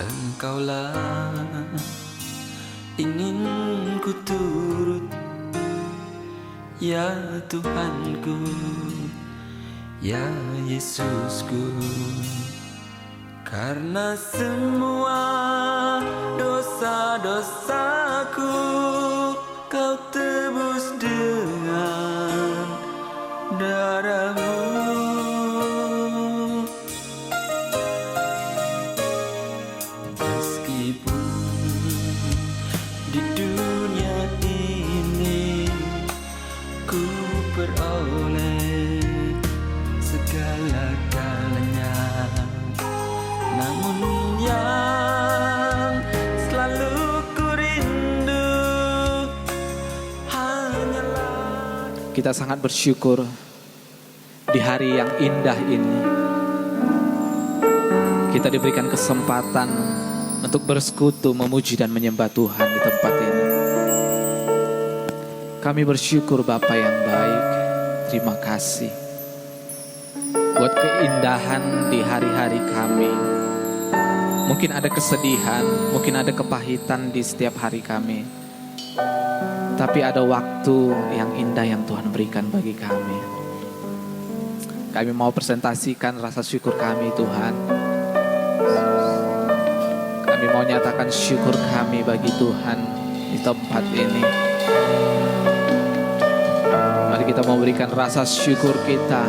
Engkaulah ingin ku turut, ya Tuhanku, ya Yesusku. Karena semua dosa-dosaku Kau tebus dengan darah-Mu. Meskipun di dunia ini ku peroleh segala-galanya, namun yang selalu ku rindu hanyalah. Kita sangat bersyukur di hari yang indah ini. Kita diberikan kesempatan untuk bersekutu, memuji dan menyembah Tuhan di tempat ini. Kami bersyukur Bapa yang baik. Terima kasih buat keindahan di hari-hari kami. Mungkin ada kesedihan, mungkin ada kepahitan di setiap hari kami, tapi ada waktu yang indah yang Tuhan berikan bagi kami. Kami mau presentasikan rasa syukur kami Tuhan. Kami mau nyatakan syukur kami bagi Tuhan di tempat ini. Mari kita mau berikan rasa syukur kita,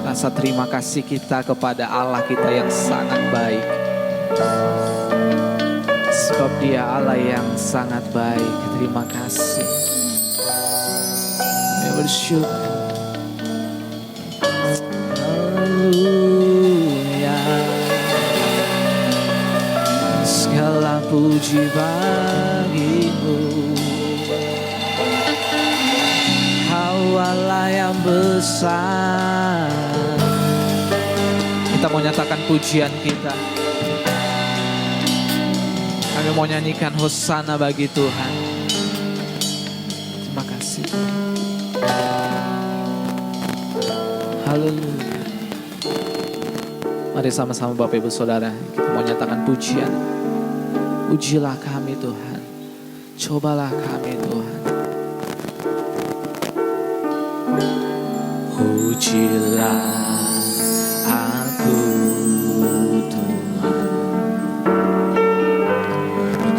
rasa terima kasih kita kepada Allah kita yang sangat baik. Sebab Dia Allah yang sangat baik. Terima kasih. Kami bersyukur. Haleluya. Segala puji bagi-Mu. Kau Allah yang besar. Kita mau nyatakan pujian kita. Kami mau nyanyikan Hosana bagi Tuhan. Terima kasih. Haleluya. Mari sama-sama Bapak Ibu Saudara, kita mau nyatakan pujian. Pujilah kami Tuhan. Cobalah kami Tuhan. Pujilah aku Tuhan.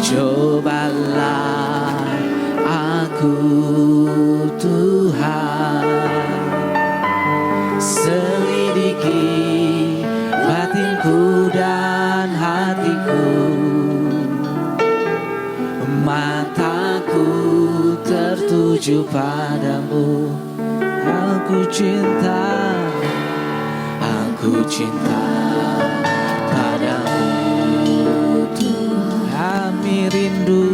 Cobalah aku Tuhan. Selidiki batinku dan hatiku. Mataku tertuju padamu. Aku cinta padamu Tuhan. Kami rindu,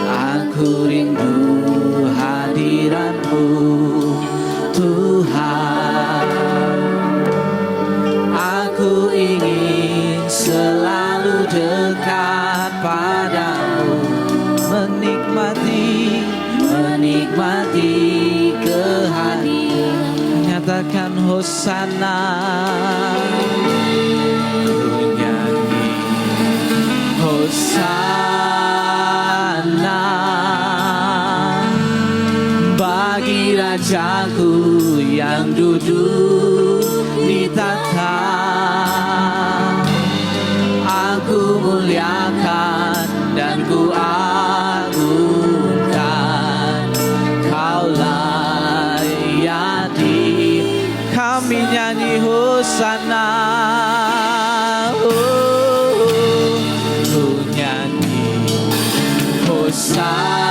aku rindu hadirat-Mu Tuhan. Aku ingin selalu dekat padamu, menikmati kehadiran. Nyatakan Hosana. Ku nyanyi Hosana bagi Rajaku yang duduk di tahta. Aku muliakan dan ku agungkan. Kaulah ya di. Kami nyanyi Hosana. Ku nyanyi Hosana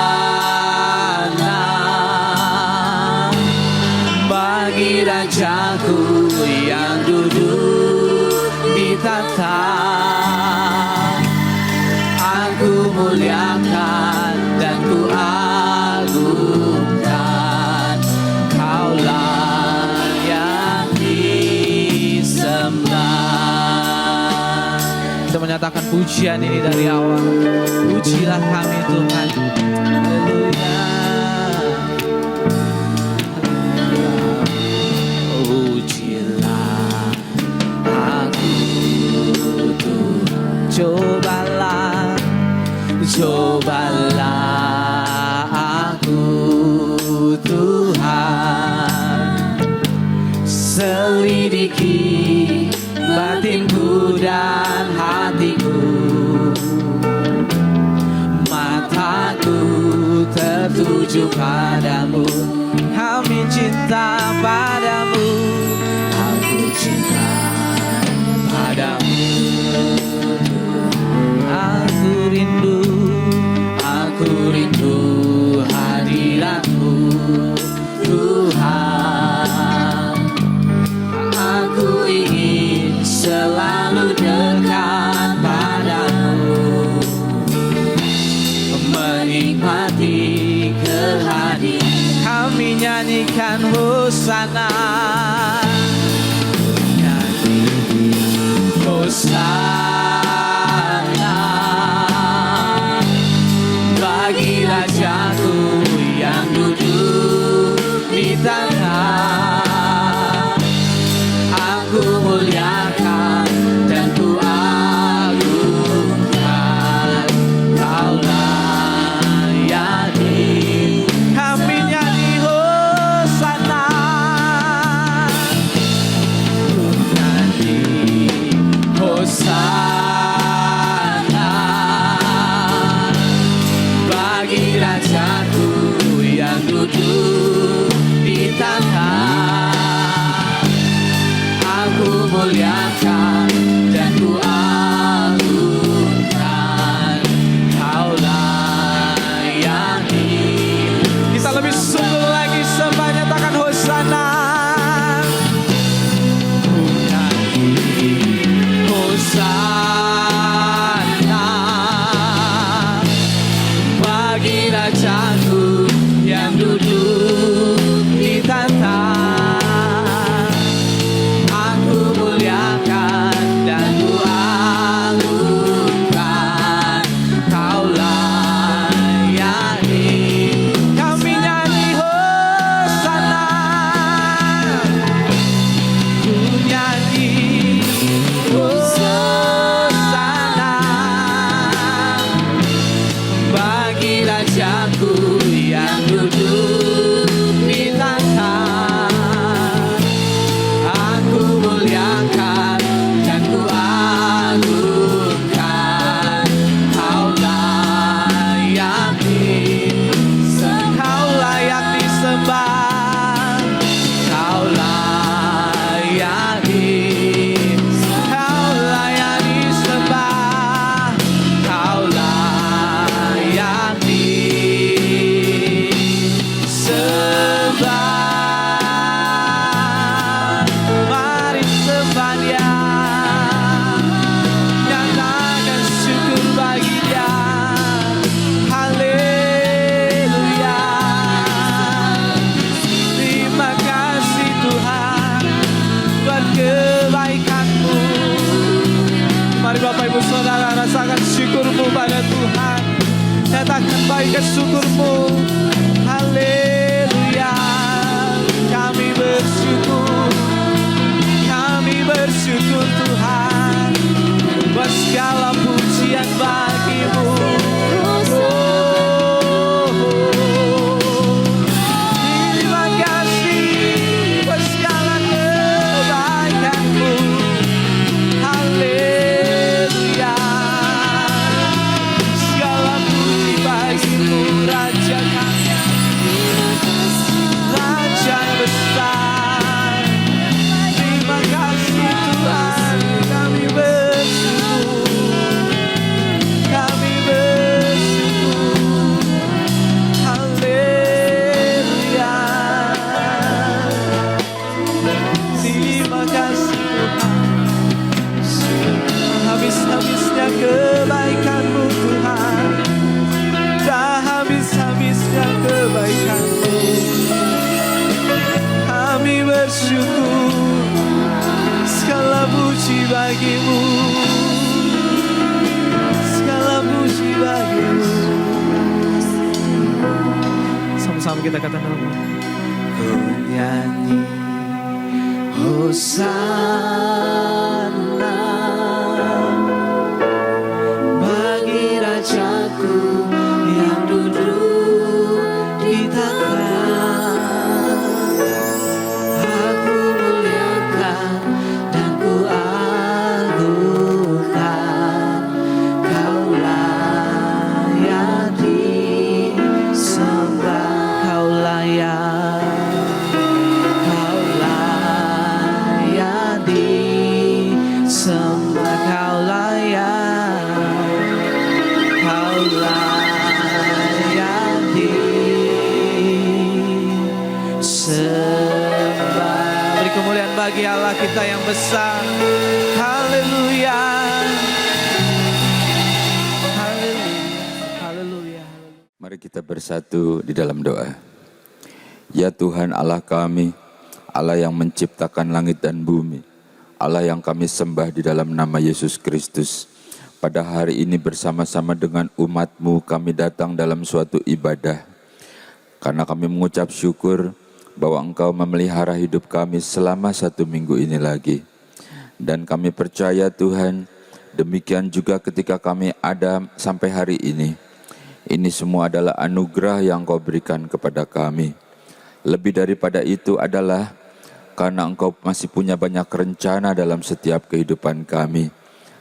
bagi Rajaku yang duduk di tahta. Aku muliakan dan ku agungkan. pujian ini dari awal. Pujilah kami Tuhan. Haleluya. Pujilah aku Tuhan. Cobalah aku Tuhan. Selidiki batinku dan hatiku, mataku tertuju padamu. Kami cinta padamu, aku cinta padamu. Aku rindu hadiratmu Tuhan. Aku ingin selalu dekat padamu, menikmati kehadiran. Kami nyanyikan Hosana, nyanyi Hosana bagi Rajaku yang duduk di tanah. Aku muliakan dan ku agungkan, Kau layani. Kami nyanyi Hosana, nyanyi Hosana bagi Rajaku yang duduk di tanah. Aku muliakan dan ku agungkan, Kau layani. Kita lebih sungguh lagi sembah, nyatakan Hosana. Ku nyanyi Hosana bagi Rajaku yang duduk di tahta. Aku muliakan dan ku agungkan, Kau layani. Kami nyanyi Hosana, ku nyanyi Hosana bagi Rajaku yang duduk di tahta. Aku muliakan dan ku agungkan, Kau layani. Kau layak disembah, Kau layani. Kau layak disembah, Kau layani. Sembah, mari sembah Dia, nyatakan syukur bagi Dia. Haleluya. Terima kasih Tuhan buat kebaikan-Mu. Mari Bapak Ibu Saudara rasakan syukur-Mu pada Tuhan. Nyatakan baik syukur-Mu. Haleluya. Kami bersyukur, kami bersyukur Tuhan, buat segala pujian bagi-Mu. Terima kasih buat segala kebaikan-Mu. Haleluya. Segala puji bagi-Mu, Raja kami, Raja yang besar. Terima kasih Tuhan, kami bersyukur, kami bersyukur. Haleluya. Terima kasih Tuhan, habis-habisnya kebaikan-Mu Tuhan, tak habis-habisnya kebaikan-Mu. Kami bersyukur, segala puji bagi-Mu. Bersama-sama kita katakan, Ku nyanyi Hosana bagi Rajaku yang duduk di takhta. Aku muliakan dan ku agungkan, Kau layak disembah, Kau layak disembah, Kau layak disembah. beri kemuliaan bagi Allah kita yang besar. Haleluya. Haleluya. Mari kita bersatu di dalam doa. Ya Tuhan Allah kami, Allah yang menciptakan langit dan bumi, Allah yang kami sembah di dalam nama Yesus Kristus. Pada hari ini bersama-sama dengan umat-Mu kami datang dalam suatu ibadah. Karena kami mengucap syukur bahwa Engkau memelihara hidup kami selama 1 minggu ini lagi. Dan kami percaya Tuhan, demikian juga ketika kami ada sampai hari ini. Ini semua adalah anugerah yang Kau berikan kepada kami. Lebih daripada itu adalah karena Engkau masih punya banyak rencana dalam setiap kehidupan kami.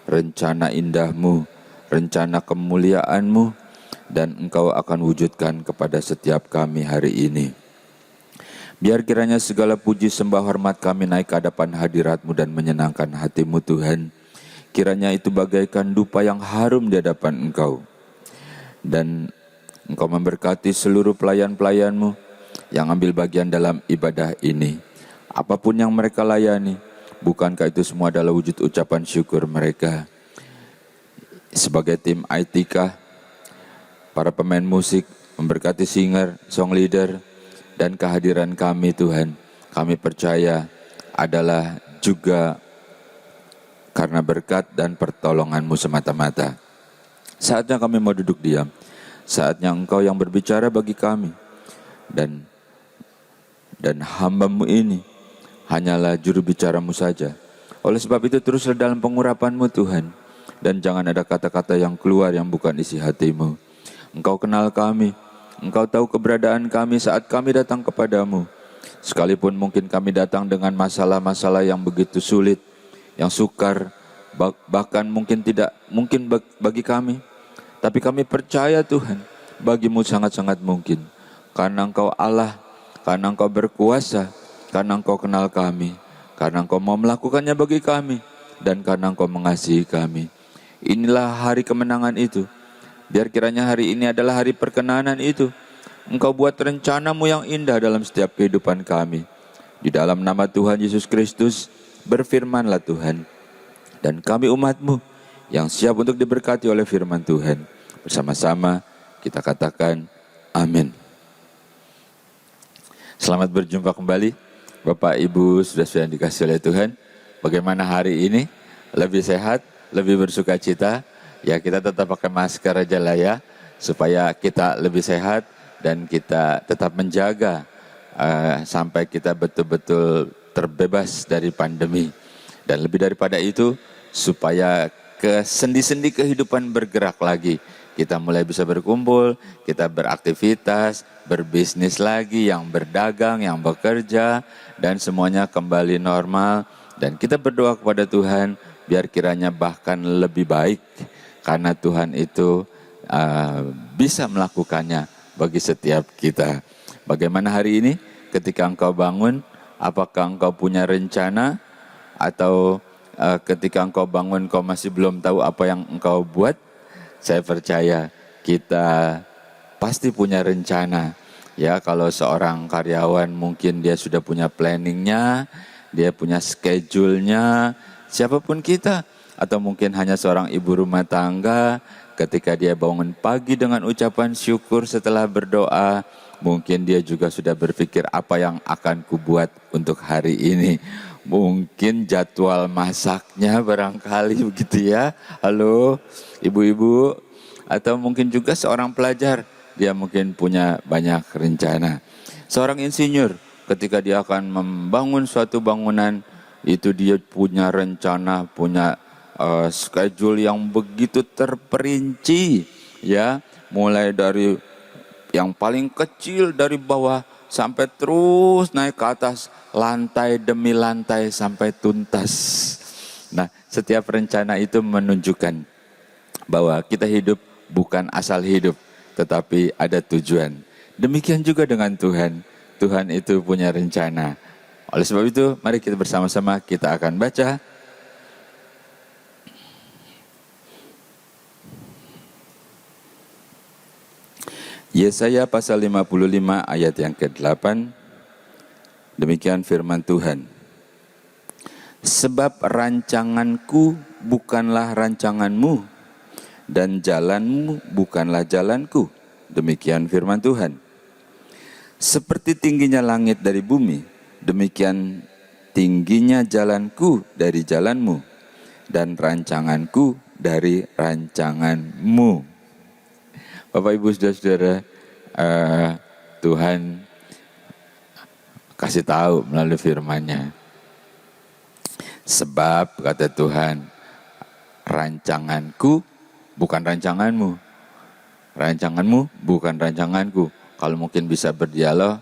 Rencana indah-Mu, rencana kemuliaan-Mu, dan Engkau akan wujudkan kepada setiap kami hari ini. Biar kiranya segala puji sembah hormat kami naik ke hadapan hadirat-Mu dan menyenangkan hati-Mu Tuhan. Kiranya itu bagaikan dupa yang harum di hadapan Engkau. Dan Engkau memberkati seluruh pelayan-pelayan-Mu yang ambil bagian dalam ibadah ini. Apapun yang mereka layani, bukankah itu semua adalah wujud ucapan syukur mereka? Sebagai tim ITK, para pemain musik, memberkati singer, song leader, dan kehadiran kami Tuhan, kami percaya adalah juga karena berkat dan pertolongan-Mu semata-mata. Saatnya kami mau duduk diam, saatnya Engkau yang berbicara bagi kami, dan hamba-Mu ini hanyalah juru bicara-Mu saja. Oleh sebab itu teruslah dalam pengurapan-Mu Tuhan, dan jangan ada kata-kata yang keluar yang bukan isi hati-Mu. Engkau kenal kami, Engkau tahu keberadaan kami saat kami datang kepadamu. Sekalipun mungkin kami datang dengan masalah-masalah yang begitu sulit, yang sukar, bahkan mungkin tidak mungkin bagi kami. Tapi kami percaya Tuhan, bagi-Mu sangat-sangat mungkin. Karena Engkau Allah, karena Engkau berkuasa, karena Engkau kenal kami, karena Engkau mau melakukannya bagi kami, dan karena Engkau mengasihi kami. Inilah hari kemenangan itu. Biar kiranya hari ini adalah hari perkenanan itu. Engkau buat rencana-Mu yang indah dalam setiap kehidupan kami. Di dalam nama Tuhan Yesus Kristus, berfirmanlah Tuhan. Dan kami umat-Mu yang siap untuk diberkati oleh firman Tuhan. Bersama-sama kita katakan amin. Selamat berjumpa kembali Bapak Ibu saudara yang dikasihi oleh Tuhan. Bagaimana hari ini? Lebih sehat? Lebih bersuka cita? Ya, kita tetap pakai masker aja lah ya, supaya kita lebih sehat dan kita tetap menjaga sampai kita betul-betul terbebas dari pandemi. Dan lebih daripada itu, supaya ke sendi-sendi kehidupan bergerak lagi. Kita mulai bisa berkumpul, kita beraktivitas, berbisnis lagi, yang berdagang, yang bekerja, dan semuanya kembali normal. Dan kita berdoa kepada Tuhan, biar kiranya bahkan lebih baik. Karena Tuhan itu bisa melakukannya bagi setiap kita. Bagaimana hari ini ketika engkau bangun, apakah engkau punya rencana? Atau ketika engkau bangun kau masih belum tahu apa yang engkau buat? Saya percaya kita pasti punya rencana. Ya, kalau seorang karyawan mungkin dia sudah punya planningnya, dia punya schedule-nya, siapapun kita. Atau mungkin hanya seorang ibu rumah tangga, ketika dia bangun pagi dengan ucapan syukur setelah berdoa, mungkin dia juga sudah berpikir apa yang akan kubuat untuk hari ini. Mungkin jadwal masaknya barangkali begitu ya. Halo ibu-ibu. Atau mungkin juga seorang pelajar dia mungkin punya banyak rencana. Seorang insinyur ketika dia akan membangun suatu bangunan, itu dia punya rencana, punya schedule yang begitu terperinci, ya, mulai dari yang paling kecil dari bawah sampai terus naik ke atas, lantai demi lantai sampai tuntas. Nah, setiap rencana itu menunjukkan bahwa kita hidup bukan asal hidup, tetapi ada tujuan. Demikian juga dengan Tuhan. Tuhan itu punya rencana. Oleh sebab itu, mari kita bersama-sama kita akan baca Yesaya pasal 55 ayat yang ke-8. Demikian firman Tuhan. Sebab rancanganku bukanlah rancanganmu, dan jalanmu bukanlah jalanku. Demikian firman Tuhan. Seperti tingginya langit dari bumi, demikian tingginya jalanku dari jalanmu, dan rancanganku dari rancanganmu. Bapak, Ibu, Saudara-saudara, Tuhan kasih tahu melalui firman-Nya. Sebab kata Tuhan, rancanganku bukan rancanganmu, rancanganmu bukan rancanganku. Kalau mungkin bisa berdialog,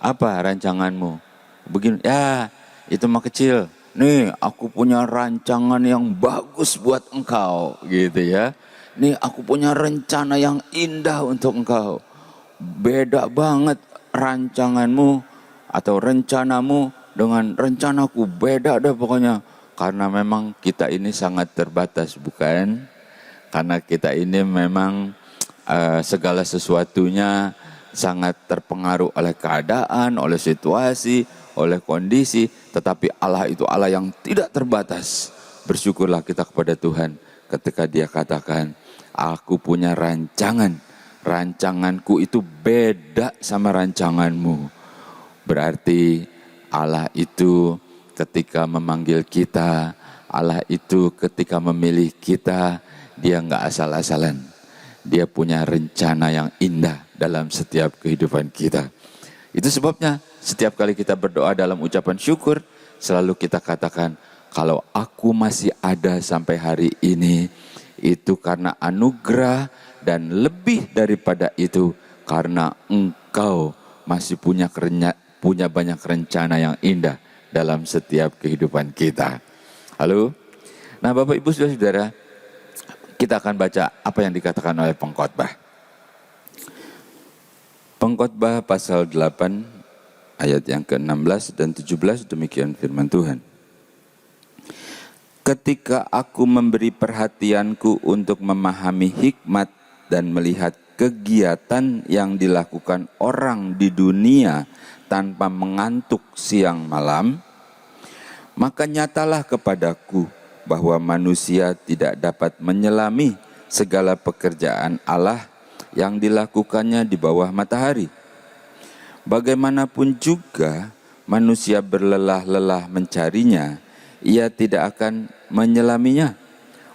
apa rancanganmu? Begini, ya itu mah kecil. Nih aku punya rancangan yang bagus buat engkau, gitu ya. Nih aku punya rencana yang indah untuk engkau. Beda banget rancanganmu atau rencanamu dengan rencanaku, beda deh pokoknya. Karena memang kita ini sangat terbatas, bukan? Karena kita ini memang segala sesuatunya sangat terpengaruh oleh keadaan, oleh situasi, oleh kondisi. Tetapi Allah itu Allah yang tidak terbatas. Bersyukurlah kita kepada Tuhan ketika Dia katakan, aku punya rancangan. Rancanganku itu beda sama rancanganmu. Berarti Allah itu ketika memanggil kita, Allah itu ketika memilih kita, Dia nggak asal-asalan. Dia punya rencana yang indah dalam setiap kehidupan kita. Itu sebabnya setiap kali kita berdoa dalam ucapan syukur, selalu kita katakan, kalau aku masih ada sampai hari ini, itu karena anugerah, dan lebih daripada itu karena engkau masih punya banyak rencana yang indah dalam setiap kehidupan kita. Halo? Nah, Bapak, Ibu, Saudara-saudara, kita akan baca apa yang dikatakan oleh pengkhotbah. Pengkhotbah pasal 8 ayat yang ke-16 dan 17, demikian firman Tuhan. Ketika aku memberi perhatianku untuk memahami hikmat dan melihat kegiatan yang dilakukan orang di dunia tanpa mengantuk siang malam, maka nyatalah kepadaku bahwa manusia tidak dapat menyelami segala pekerjaan Allah yang dilakukannya di bawah matahari. Bagaimanapun juga manusia berlelah-lelah mencarinya, ia tidak akan menyelaminya.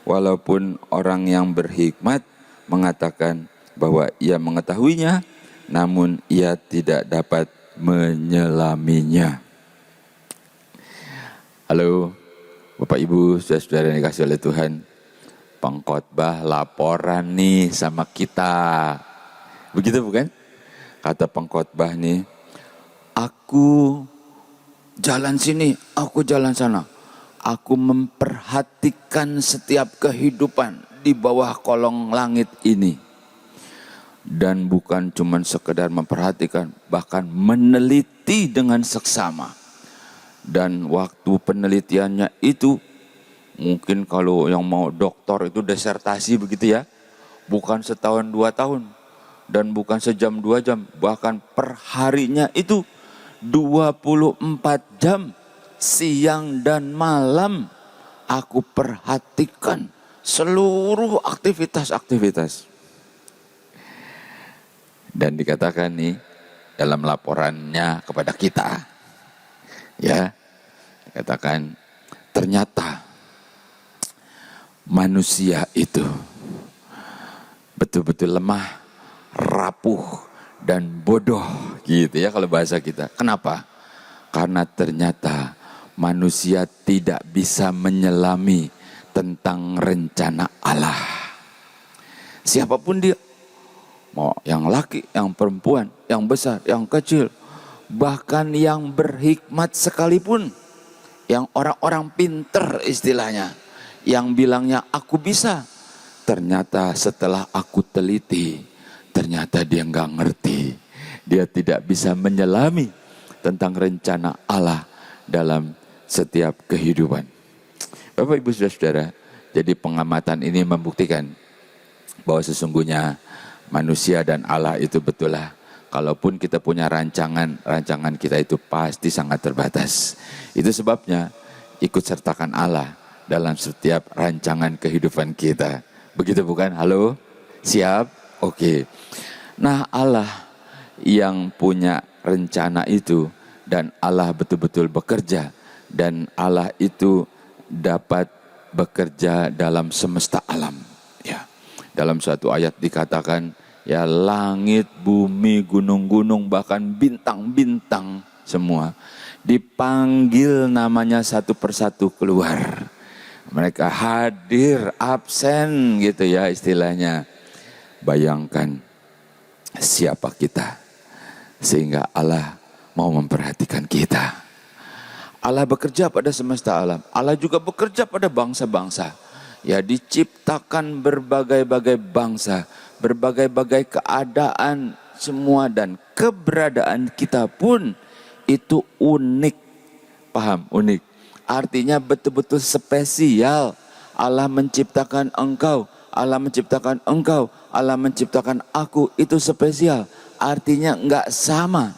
Walaupun orang yang berhikmat mengatakan bahwa ia mengetahuinya, namun ia tidak dapat menyelaminya. Halo, Bapak, Ibu, Saudara-saudara yang dikasihi oleh Tuhan. Pengkhotbah laporan nih sama kita. Begitu bukan? Kata pengkhotbah nih, aku jalan sini, aku jalan sana. Aku memperhatikan setiap kehidupan di bawah kolong langit ini. Dan bukan cuma sekedar memperhatikan, bahkan meneliti dengan seksama. Dan waktu penelitiannya itu, mungkin kalau yang mau doktor itu disertasi begitu ya. Bukan setahun 2 tahun. Dan bukan sejam 2 jam. Bahkan per harinya itu 24 jam. Siang dan malam aku perhatikan seluruh aktivitas-aktivitas. Dan dikatakan nih dalam laporannya kepada kita, ya, dikatakan ternyata manusia itu betul-betul lemah rapuh dan bodoh gitu ya kalau bahasa kita. Kenapa? Karena ternyata manusia tidak bisa menyelami tentang rencana Allah. Siapapun dia, mau yang laki, yang perempuan, yang besar, yang kecil, bahkan yang berhikmat sekalipun, yang orang-orang pinter istilahnya, yang bilangnya aku bisa, ternyata setelah aku teliti, ternyata dia nggak ngerti, dia tidak bisa menyelami tentang rencana Allah dalam setiap kehidupan. Bapak Ibu Saudara, jadi pengamatan ini membuktikan bahwa sesungguhnya manusia dan Allah itu betul lah. Kalaupun kita punya rancangan kita itu pasti sangat terbatas. Itu sebabnya ikut sertakan Allah dalam setiap rancangan kehidupan kita. Begitu bukan? Halo? Siap? Oke. Nah, Allah yang punya rencana itu dan Allah betul-betul bekerja dan Allah itu dapat bekerja dalam semesta alam. Ya. Dalam suatu ayat dikatakan, ya langit, bumi, gunung-gunung, bahkan bintang-bintang semua dipanggil namanya satu persatu keluar. Mereka hadir, absen gitu ya istilahnya. Bayangkan siapa kita sehingga Allah mau memperhatikan kita. Allah bekerja pada semesta alam. Allah juga bekerja pada bangsa-bangsa. Ya diciptakan berbagai-bagai bangsa, berbagai-bagai keadaan semua dan keberadaan kita pun itu unik. Paham? Unik. Artinya betul-betul spesial. Allah menciptakan engkau, Allah menciptakan engkau, Allah menciptakan aku, itu spesial. Artinya enggak sama.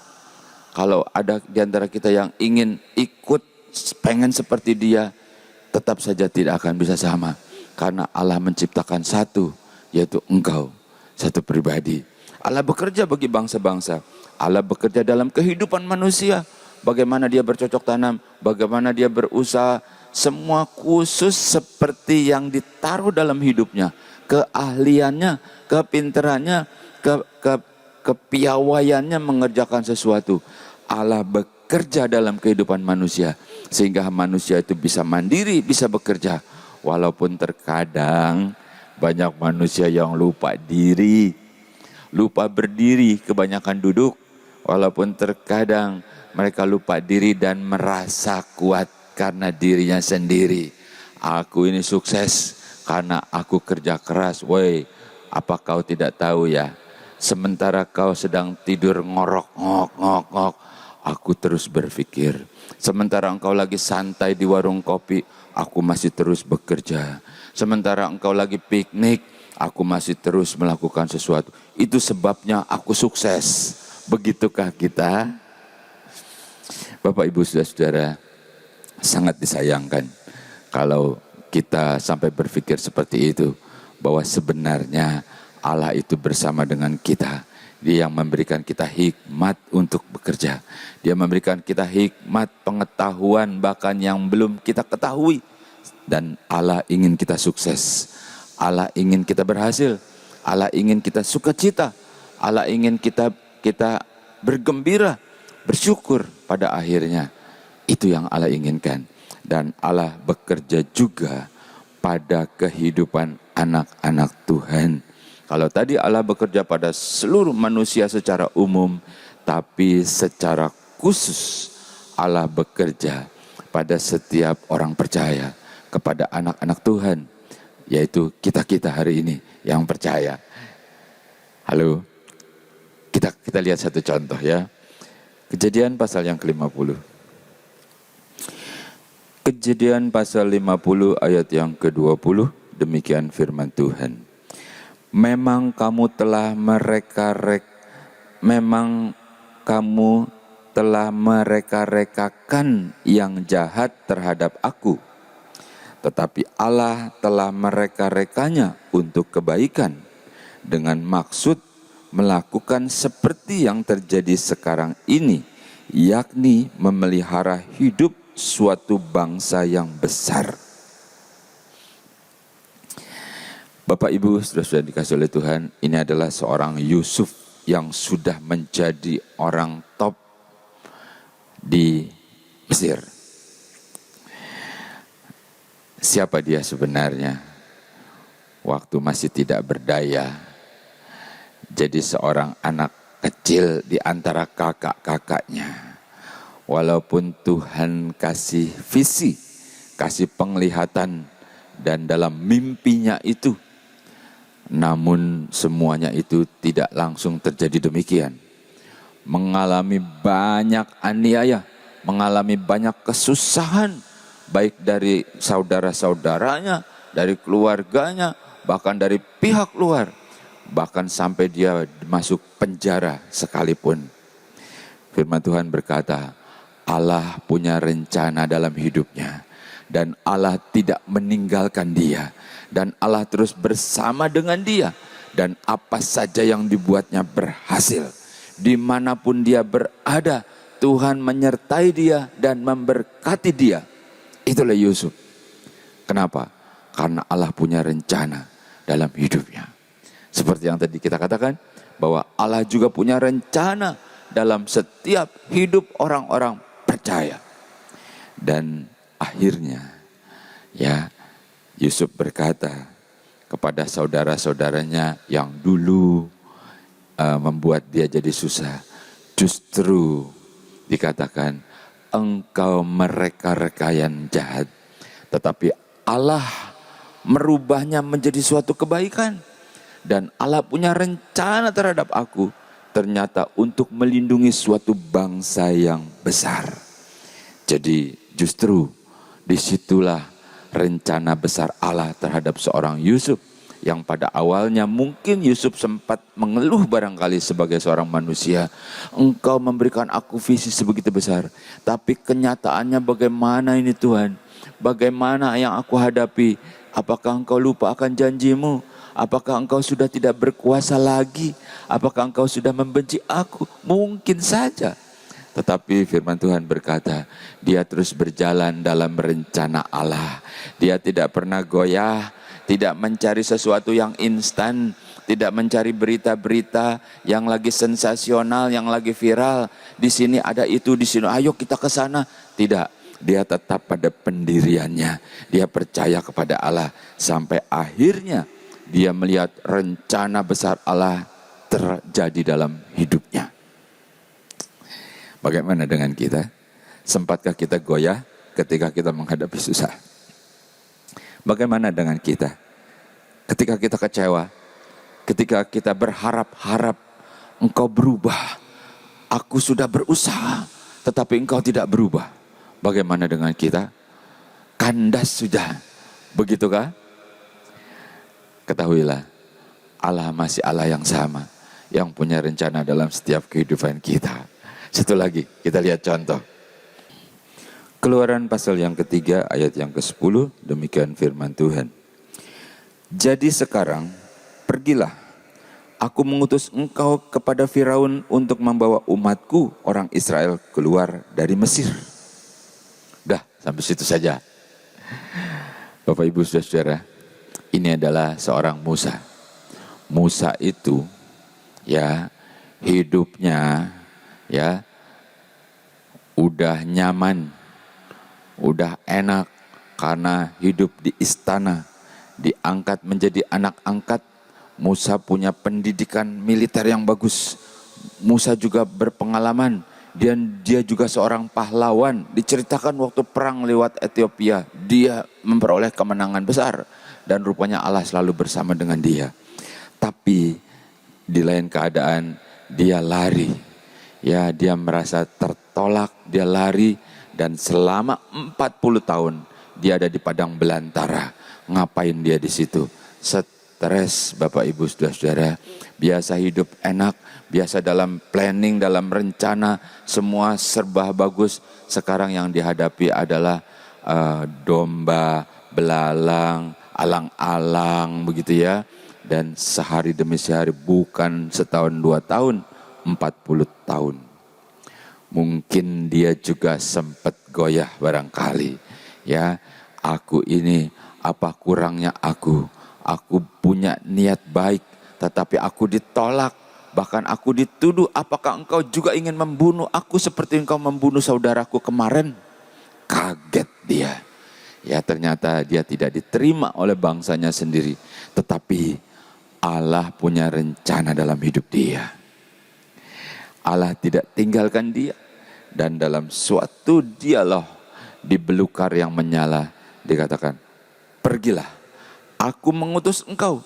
Kalau ada di antara kita yang ingin ikut, pengen seperti dia, tetap saja tidak akan bisa sama. Karena Allah menciptakan satu, yaitu engkau, satu pribadi. Allah bekerja bagi bangsa-bangsa. Allah bekerja dalam kehidupan manusia. Bagaimana dia bercocok tanam, bagaimana dia berusaha. Semua khusus seperti yang ditaruh dalam hidupnya. Keahliannya, kepinterannya, kepiawaiannya mengerjakan sesuatu. Allah bekerja dalam kehidupan manusia. Sehingga manusia itu bisa mandiri, bisa bekerja. Walaupun terkadang banyak manusia yang lupa diri, lupa berdiri, kebanyakan duduk. Walaupun terkadang mereka lupa diri dan merasa kuat karena dirinya sendiri. Aku ini sukses karena aku kerja keras. Woi, apa kau tidak tahu ya? Sementara kau sedang tidur ngorok, ngok, aku terus berpikir. Sementara engkau lagi santai di warung kopi, aku masih terus bekerja. Sementara engkau lagi piknik, aku masih terus melakukan sesuatu. Itu sebabnya aku sukses. Begitukah kita? Bapak Ibu Saudara-saudara, sangat disayangkan kalau kita sampai berpikir seperti itu. Bahwa sebenarnya Allah itu bersama dengan kita. Dia yang memberikan kita hikmat untuk bekerja. Dia memberikan kita hikmat, pengetahuan bahkan yang belum kita ketahui. Dan Allah ingin kita sukses. Allah ingin kita berhasil. Allah ingin kita sukacita. Allah ingin kita bergembira, bersyukur pada akhirnya. Itu yang Allah inginkan. Dan Allah bekerja juga pada kehidupan anak-anak Tuhan. Kalau tadi Allah bekerja pada seluruh manusia secara umum, tapi secara khusus Allah bekerja pada setiap orang percaya, kepada anak-anak Tuhan, yaitu kita-kita hari ini yang percaya. Halo, kita lihat satu contoh ya. Kejadian pasal yang ke-50. Kejadian pasal 50 ayat yang ke-20, demikian firman Tuhan. Memang kamu telah mereka-rekakan yang jahat terhadap aku. Tetapi Allah telah mereka-rekanya untuk kebaikan dengan maksud melakukan seperti yang terjadi sekarang ini, yakni memelihara hidup suatu bangsa yang besar. Bapak Ibu sudah dikasih oleh Tuhan, ini adalah seorang Yusuf yang sudah menjadi orang top di Mesir. Siapa dia sebenarnya? Waktu masih tidak berdaya, jadi seorang anak kecil di antara kakak-kakaknya. Walaupun Tuhan kasih visi, kasih penglihatan, dan dalam mimpinya itu, namun semuanya itu tidak langsung terjadi demikian. Mengalami banyak aniaya, mengalami banyak kesusahan, baik dari saudara-saudaranya, dari keluarganya, bahkan dari pihak luar. Bahkan sampai dia masuk penjara sekalipun. Firman Tuhan berkata, Allah punya rencana dalam hidupnya. Dan Allah tidak meninggalkan dia. Dan Allah terus bersama dengan dia. Dan apa saja yang dibuatnya berhasil. Dimanapun dia berada, Tuhan menyertai dia dan memberkati dia. Itulah Yusuf. Kenapa? Karena Allah punya rencana dalam hidupnya. Seperti yang tadi kita katakan, bahwa Allah juga punya rencana dalam setiap hidup orang-orang percaya. Dan akhirnya, ya, Yusuf berkata kepada saudara-saudaranya yang dulu membuat dia jadi susah, justru dikatakan, engkau mereka-reka yang jahat, tetapi Allah merubahnya menjadi suatu kebaikan. Dan Allah punya rencana terhadap aku, ternyata untuk melindungi suatu bangsa yang besar. Jadi justru disitulah rencana besar Allah terhadap seorang Yusuf, yang pada awalnya mungkin Yusuf sempat mengeluh barangkali sebagai seorang manusia, engkau memberikan aku visi sebegitu besar, tapi kenyataannya bagaimana ini Tuhan? Bagaimana yang aku hadapi? Apakah engkau lupa akan janjimu? Apakah engkau sudah tidak berkuasa lagi? Apakah engkau sudah membenci aku? Mungkin saja. Tetapi firman Tuhan berkata, dia terus berjalan dalam rencana Allah. Dia tidak pernah goyah, tidak mencari sesuatu yang instan, tidak mencari berita-berita yang lagi sensasional, yang lagi viral. Di sini ada itu, di sini ayo kita ke sana. Tidak, dia tetap pada pendiriannya. Dia percaya kepada Allah sampai akhirnya dia melihat rencana besar Allah terjadi dalam hidupnya. Bagaimana dengan kita? Sempatkah kita goyah ketika kita menghadapi susah? Bagaimana dengan kita? Ketika kita kecewa, ketika kita berharap-harap engkau berubah. Aku sudah berusaha, tetapi engkau tidak berubah. Bagaimana dengan kita? Kandas sudah, begitukah? Ketahuilah, Allah masih Allah yang sama, yang punya rencana dalam setiap kehidupan kita. Satu lagi, kita lihat contoh. Keluaran pasal yang ketiga, ayat yang ke-10, demikian firman Tuhan. Jadi sekarang, pergilah, aku mengutus engkau kepada Firaun untuk membawa umatku, orang Israel, keluar dari Mesir. Dah, sampai situ saja. Bapak, Ibu, Saudara, ini adalah seorang Musa. Musa itu, ya, hidupnya, ya, udah nyaman, udah enak karena hidup di istana, diangkat menjadi anak angkat. Musa punya pendidikan militer yang bagus. Musa juga berpengalaman, dan dia juga seorang pahlawan. Diceritakan waktu perang lewat Ethiopia, dia memperoleh kemenangan besar, dan rupanya Allah selalu bersama dengan dia. Tapi di lain keadaan dia lari. Ya, dia merasa tertolak, dia lari, dan selama 40 tahun dia ada di padang belantara. Ngapain dia di situ? Stres, Bapak, Ibu, Saudara. Biasa hidup enak, biasa dalam planning, dalam rencana, semua serba bagus. Sekarang yang dihadapi adalah domba, belalang, alang-alang, begitu ya. Dan sehari demi sehari, bukan setahun 2 tahun, 40 tahun. Mungkin dia juga sempat goyah barangkali. Ya, aku ini, apa kurangnya aku? Aku punya niat baik, tetapi aku ditolak. Bahkan aku dituduh, apakah engkau juga ingin membunuh aku seperti engkau membunuh saudaraku kemarin? Kaget dia. Ya, ternyata dia tidak diterima oleh bangsanya sendiri. Tetapi Allah punya rencana dalam hidup dia. Allah tidak tinggalkan dia. Dan dalam suatu dialog di belukar yang menyala, dikatakan, pergilah, aku mengutus engkau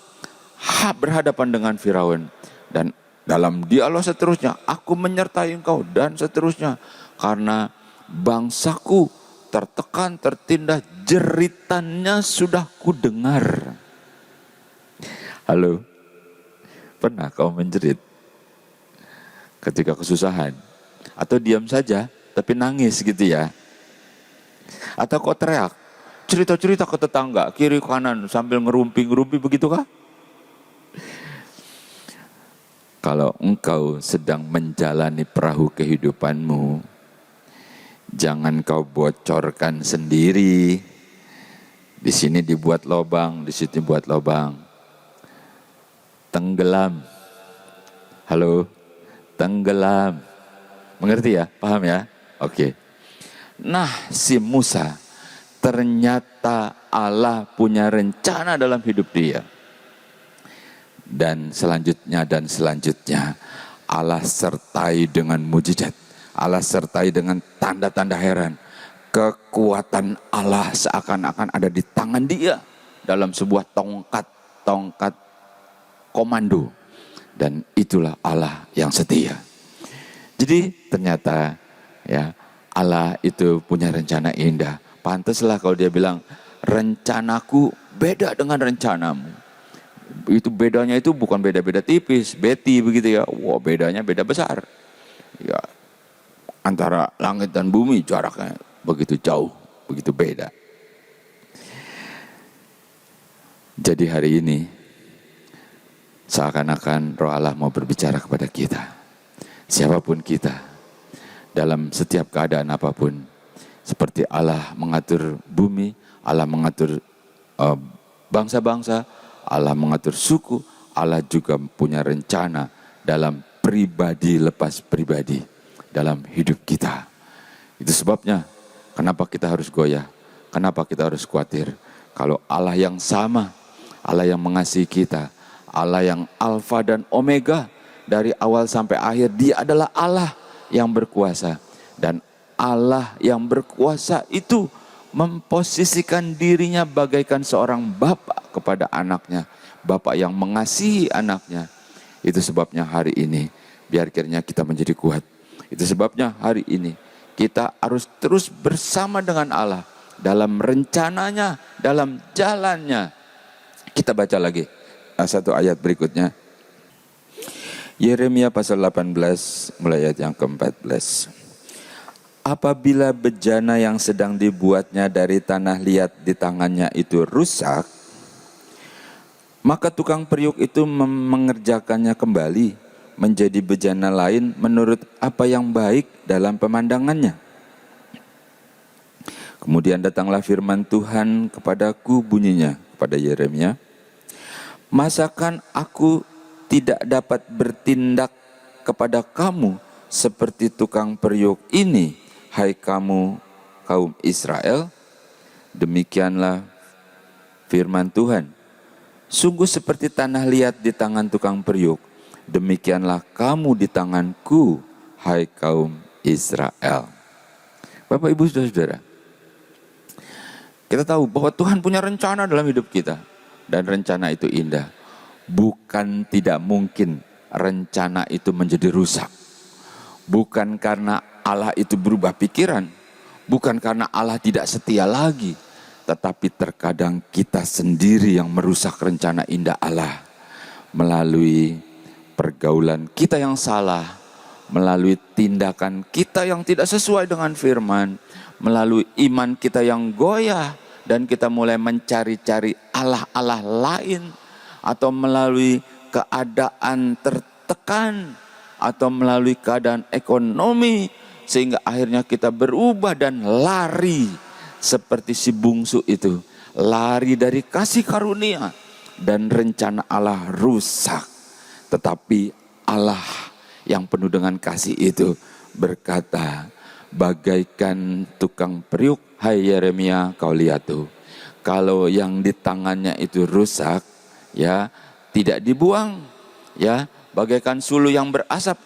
berhadapan dengan Firaun. Dan dalam dialog seterusnya, aku menyertai engkau dan seterusnya. Karena bangsaku tertekan, tertindas, jeritannya sudah kudengar. Halo, pernah kau menjerit ketika kesusahan? Atau diam saja tapi nangis gitu ya? Atau kau teriak, cerita-cerita ke tetangga, kiri kanan sambil ngerumpi-ngerumpi, begitukah? Kalau engkau sedang menjalani perahu kehidupanmu, jangan kau bocorkan sendiri. Di sini dibuat lubang, di situ dibuat lubang. Tenggelam. Halo, tenggelam. Mengerti ya? Paham ya? Oke. Nah, si Musa, ternyata Allah punya rencana dalam hidup dia. Dan selanjutnya Allah sertai dengan mujizat. Allah sertai dengan tanda-tanda heran. Kekuatan Allah seakan-akan ada di tangan dia dalam sebuah tongkat komando. Dan itulah Allah yang setia. Jadi ternyata ya, Allah itu punya rencana indah. Pantaslah kalau dia bilang, rencanaku beda dengan rencanamu. Itu bedanya itu bukan beda-beda tipis, beti begitu ya. Wah, bedanya beda besar. Ya, antara langit dan bumi jaraknya begitu jauh, begitu beda. Jadi hari ini seakan-akan Roh Allah mau berbicara kepada kita. Siapapun kita, dalam setiap keadaan apapun, seperti Allah mengatur bumi, Allah mengatur bangsa-bangsa, Allah mengatur suku, Allah juga punya rencana dalam pribadi lepas pribadi, dalam hidup kita. Itu sebabnya, kenapa kita harus goyah, kenapa kita harus khawatir. Kalau Allah yang sama, Allah yang mengasihi kita, Allah yang Alfa dan Omega, dari awal sampai akhir, dia adalah Allah yang berkuasa. Dan Allah yang berkuasa itu memposisikan dirinya bagaikan seorang bapak kepada anaknya. Bapak yang mengasihi anaknya. Itu sebabnya hari ini, biar kiranya kita menjadi kuat. Itu sebabnya hari ini, kita harus terus bersama dengan Allah. Dalam rencananya, dalam jalannya. Kita baca lagi satu ayat berikutnya. Yeremia pasal 18 mulai ayat yang ke-14. Apabila bejana yang sedang dibuatnya dari tanah liat di tangannya itu rusak, maka tukang periuk itu mengerjakannya kembali menjadi bejana lain menurut apa yang baik dalam pemandangannya. Kemudian datanglah firman Tuhan kepadaku, bunyinya kepada Yeremia, masakan aku tidak dapat bertindak kepada kamu seperti tukang periuk ini, hai kamu kaum Israel? Demikianlah firman Tuhan. Sungguh seperti tanah liat di tangan tukang periuk, demikianlah kamu di tanganku, hai kaum Israel. Bapak, Ibu, Saudara-saudara, kita tahu bahwa Tuhan punya rencana dalam hidup kita. Dan rencana itu indah. Bukan tidak mungkin rencana itu menjadi rusak. Bukan karena Allah itu berubah pikiran. Bukan karena Allah tidak setia lagi. Tetapi terkadang kita sendiri yang merusak rencana indah Allah. Melalui pergaulan kita yang salah. Melalui tindakan kita yang tidak sesuai dengan firman. Melalui iman kita yang goyah. Dan kita mulai mencari-cari Allah-Allah lain. Atau melalui keadaan tertekan, atau melalui keadaan ekonomi, sehingga akhirnya kita berubah dan lari seperti si bungsu itu, lari dari kasih karunia, dan rencana Allah rusak. Tetapi Allah yang penuh dengan kasih itu berkata, bagaikan tukang periuk, hai Yeremia, kau lihat tuh, kalau yang di tangannya itu rusak, ya tidak dibuang, ya bagaikan sulu yang berasap,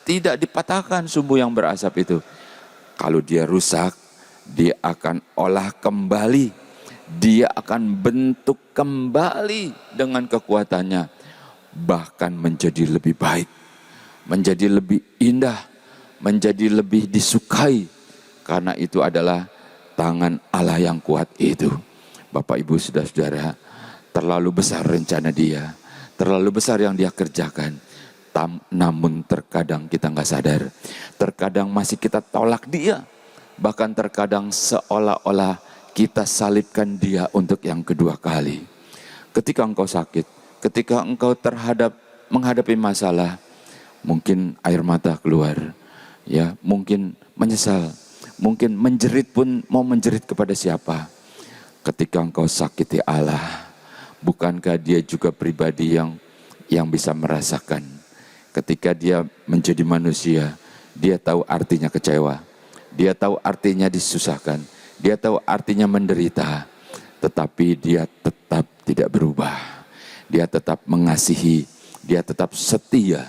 tidak dipatahkan sumbu yang berasap itu. Kalau dia rusak, dia akan olah kembali, dia akan bentuk kembali dengan kekuatannya, bahkan menjadi lebih baik, menjadi lebih indah, menjadi lebih disukai, karena itu adalah tangan Allah yang kuat itu. Bapak Ibu saudara-saudara, terlalu besar rencana dia, terlalu besar yang dia kerjakan. Namun terkadang kita nggak sadar, terkadang masih kita tolak dia, bahkan terkadang seolah-olah kita salibkan dia untuk yang kedua kali. Ketika engkau sakit, ketika engkau menghadapi masalah, mungkin air mata keluar, ya mungkin menyesal, mungkin menjerit pun mau menjerit kepada siapa. Ketika engkau sakiti Allah, bukankah dia juga pribadi yang bisa merasakan? Ketika dia menjadi manusia, dia tahu artinya kecewa, dia tahu artinya disusahkan, dia tahu artinya menderita, tetapi dia tetap tidak berubah, dia tetap mengasihi, dia tetap setia.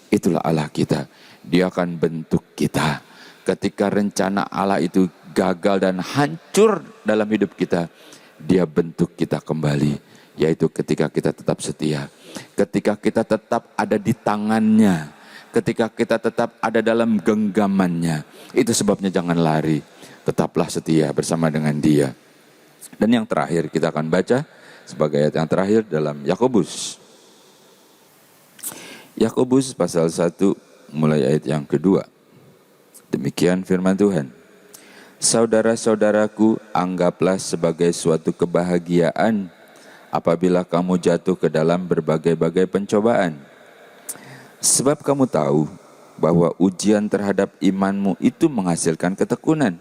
Itulah Allah kita. Dia akan bentuk kita. Ketika rencana Allah itu gagal dan hancur dalam hidup kita, dia bentuk kita kembali, yaitu ketika kita tetap setia, ketika kita tetap ada di tangannya, ketika kita tetap ada dalam genggamannya. Itu sebabnya jangan lari, tetaplah setia bersama dengan dia. Dan yang terakhir kita akan baca sebagai ayat yang terakhir dalam Yakobus. Yakobus pasal 1 mulai ayat yang kedua. Demikian firman Tuhan. Saudara-saudaraku, anggaplah sebagai suatu kebahagiaan apabila kamu jatuh ke dalam berbagai-bagai pencobaan. Sebab kamu tahu bahwa ujian terhadap imanmu itu menghasilkan ketekunan.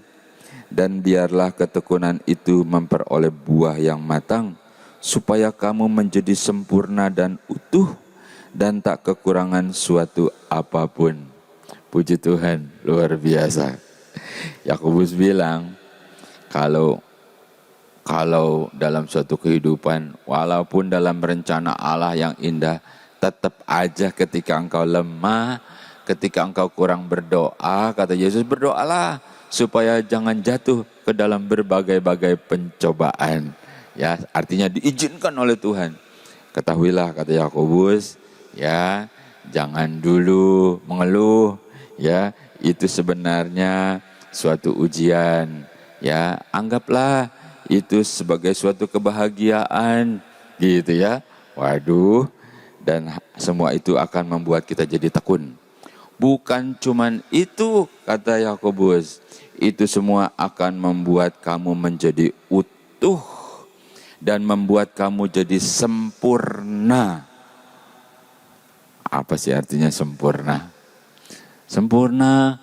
Dan biarlah ketekunan itu memperoleh buah yang matang, supaya kamu menjadi sempurna dan utuh, dan tak kekurangan suatu apapun. Puji Tuhan, luar biasa. Yakobus bilang, kalau dalam suatu kehidupan, walaupun dalam rencana Allah yang indah, tetap aja ketika engkau lemah, ketika engkau kurang berdoa, kata Yesus, berdoalah supaya jangan jatuh ke dalam berbagai-bagai pencobaan. Ya, artinya diizinkan oleh Tuhan. Ketahuilah, kata Yakobus, ya, jangan dulu mengeluh, ya, itu sebenarnya suatu ujian, ya, anggaplah itu sebagai suatu kebahagiaan, gitu ya. Waduh, dan semua itu akan membuat kita jadi tekun. Bukan cuman itu, kata Yakobus, itu semua akan membuat kamu menjadi utuh dan membuat kamu jadi sempurna. Apa sih artinya sempurna? Sempurna,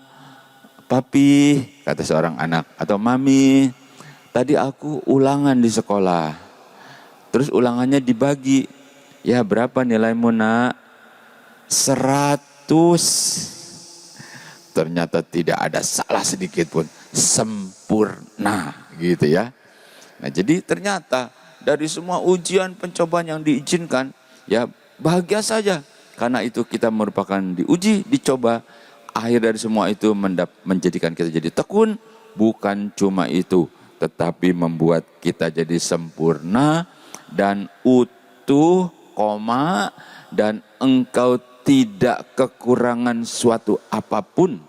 papi, kata seorang anak, atau mami, tadi aku ulangan di sekolah, terus ulangannya dibagi, ya berapa nilaimu nak? 100. Ternyata tidak ada salah sedikit pun, sempurna, gitu ya. Nah, jadi ternyata dari semua ujian pencobaan yang diizinkan, ya bahagia saja, karena itu kita merupakan diuji, dicoba. Akhir dari semua itu menjadikan kita jadi tekun. Bukan cuma itu, tetapi membuat kita jadi sempurna dan utuh, dan engkau tidak kekurangan suatu apapun.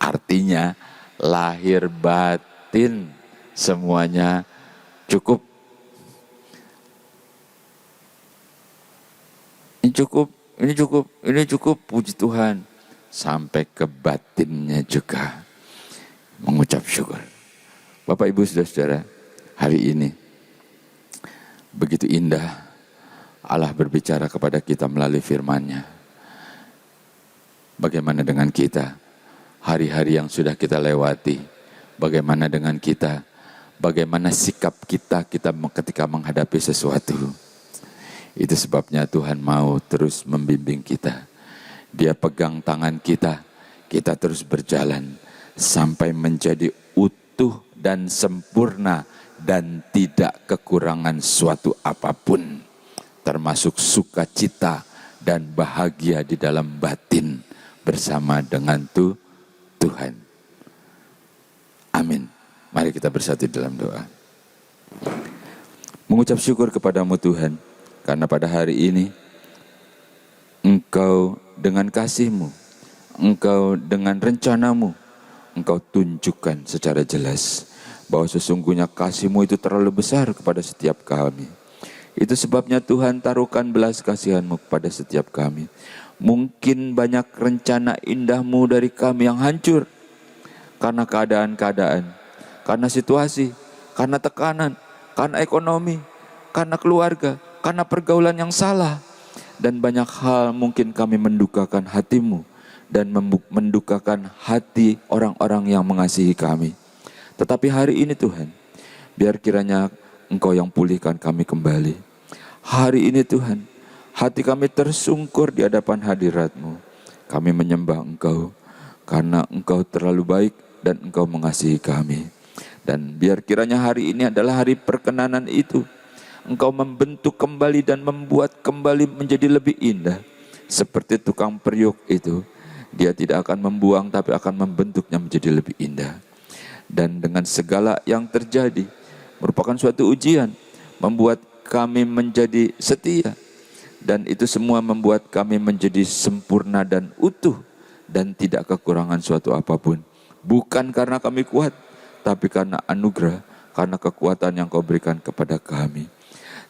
Artinya lahir batin semuanya cukup. Ini cukup, puji Tuhan. Sampai ke batinnya juga mengucap syukur. Bapak Ibu saudara-saudara, hari ini begitu indah Allah berbicara kepada kita melalui firman-Nya. Bagaimana dengan kita? Hari-hari yang sudah kita lewati, bagaimana dengan kita? bagaimana sikap kita ketika menghadapi sesuatu. Itu sebabnya Tuhan mau terus membimbing kita. Dia pegang tangan kita, kita terus berjalan sampai menjadi utuh dan sempurna dan tidak kekurangan suatu apapun, termasuk sukacita dan bahagia di dalam batin bersama dengan Tuhan. Amin. Mari kita bersatu dalam doa. Mengucap syukur kepadamu Tuhan, karena pada hari ini Engkau dengan kasih-Mu, Engkau dengan rencana-Mu, Engkau tunjukkan secara jelas bahwa sesungguhnya kasih-Mu itu terlalu besar kepada setiap kami. Itu sebabnya Tuhan taruhkan belas kasihan-Mu kepada setiap kami. Mungkin banyak rencana indah-Mu dari kami yang hancur karena keadaan-keadaan, karena situasi, karena tekanan, karena ekonomi, karena keluarga, karena pergaulan yang salah. Dan banyak hal mungkin kami mendukakan hati-Mu dan mendukakan hati orang-orang yang mengasihi kami. Tetapi hari ini Tuhan, biar kiranya Engkau yang pulihkan kami kembali. Hari ini Tuhan, hati kami tersungkur di hadapan hadirat-Mu. Kami menyembah Engkau karena Engkau terlalu baik dan Engkau mengasihi kami. Dan biar kiranya hari ini adalah hari perkenanan itu. Engkau membentuk kembali dan membuat kembali menjadi lebih indah. Seperti tukang periuk itu, dia tidak akan membuang tapi akan membentuknya menjadi lebih indah. Dan dengan segala yang terjadi merupakan suatu ujian, membuat kami menjadi setia. Dan itu semua membuat kami menjadi sempurna dan utuh dan tidak kekurangan suatu apapun. Bukan karena kami kuat, tapi karena anugerah, karena kekuatan yang Kau berikan kepada kami.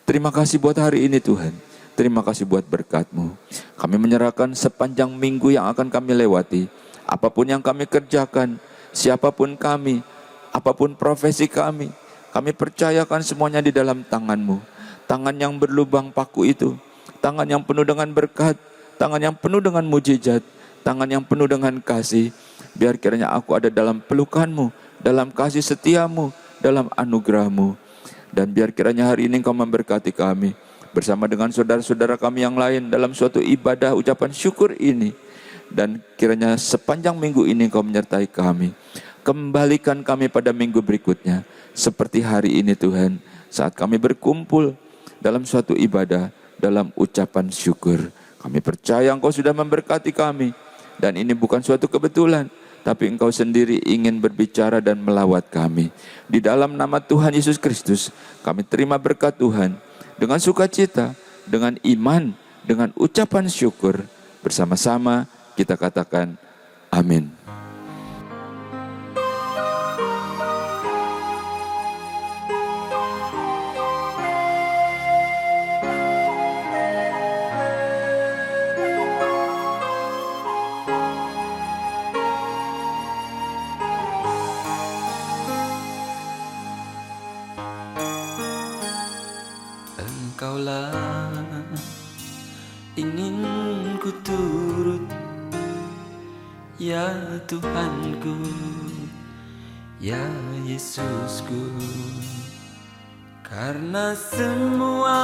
Terima kasih buat hari ini Tuhan. Terima kasih buat berkat-Mu. Kami menyerahkan sepanjang minggu yang akan kami lewati. Apapun yang kami kerjakan, siapapun kami, apapun profesi kami percayakan semuanya di dalam tangan-Mu. Tangan yang berlubang paku itu, tangan yang penuh dengan berkat, tangan yang penuh dengan mujizat, tangan yang penuh dengan kasih. Biar kiranya aku ada dalam pelukan-Mu, dalam kasih setia-Mu, dalam anugerah-Mu. Dan biar kiranya hari ini Engkau memberkati kami bersama dengan saudara-saudara kami yang lain dalam suatu ibadah ucapan syukur ini. Dan kiranya sepanjang minggu ini Engkau menyertai kami. Kembalikan kami pada minggu berikutnya. Seperti hari ini Tuhan, saat kami berkumpul dalam suatu ibadah, dalam ucapan syukur. Kami percaya Engkau sudah memberkati kami. Dan ini bukan suatu kebetulan, tapi Engkau sendiri ingin berbicara dan melawat kami. Di dalam nama Tuhan Yesus Kristus, kami terima berkat Tuhan dengan sukacita, dengan iman, dengan ucapan syukur. Bersama-sama kita katakan amin. Engkaulah ingin ku turut, ya Tuhanku, ya Yesusku. Karena semua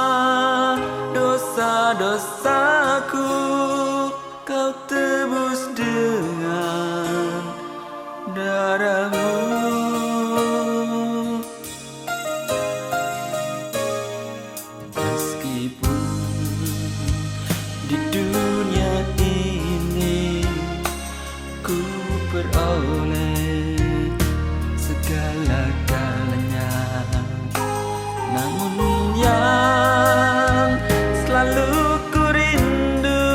dosa-dosaku Kau tebus dengan darah-Mu. Beroleh segala-galanya, namun yang selalu ku rindu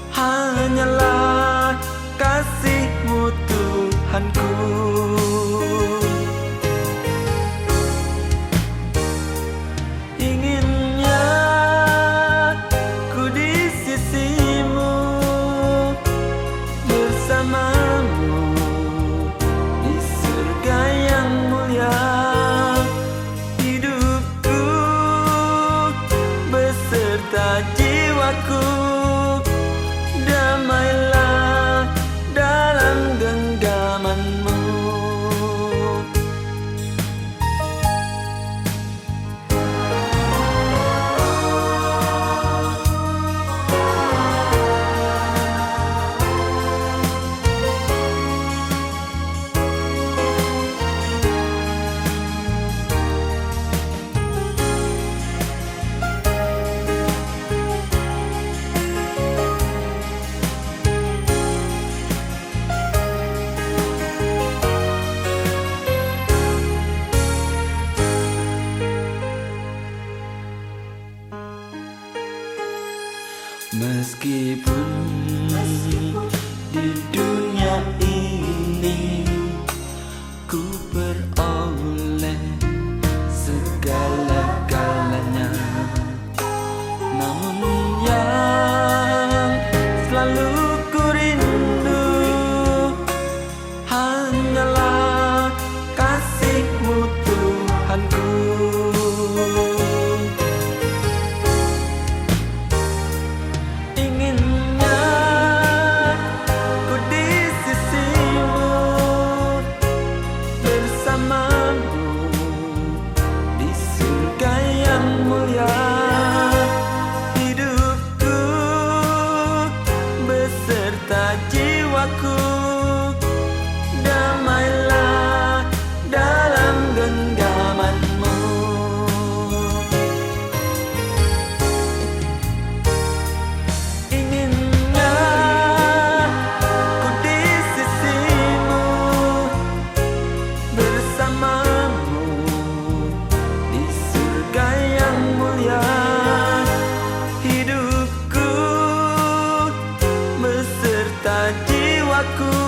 hanyalah kasih-Mu Tuhan aku